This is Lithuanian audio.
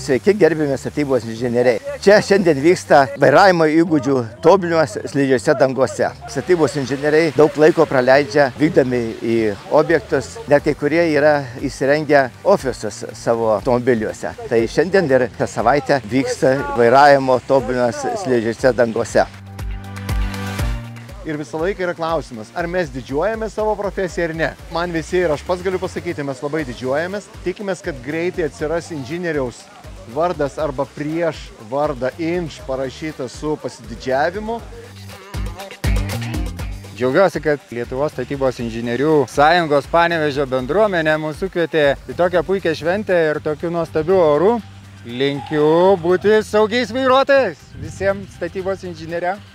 Sveiki, gerbimi statybos inžinieriai. Čia šiandien vyksta vairavimo įgūdžių tobulinimas slidžiose dangose. Statybos inžinieriai daug laiko praleidžia vykdami į objektus, net kai kurie yra įsirengę ofisus savo automobiliuose. Tai šiandien ir tą savaitę vyksta vairavimo tobulinimas slidžiose dangose. Ir visą laiką yra klausimas, ar mes didžiuojame savo profesiją ar ne. Man visi ir aš pats galiu pasakyti, mes labai didžiuojamės. Tikimės, kad greitai atsiras inžinieriaus vardas arba prieš vardą inž parašytas su pasididžiavimu. Džiaugiuosi, kad Lietuvos statybos inžinierių sąjungos Panevėžio bendruomenė mūsų kvietė į tokią puikią šventę ir tokių nuostabių orų. Linkiu būti saugiais vairuotojais visiems statybos inžinieriams.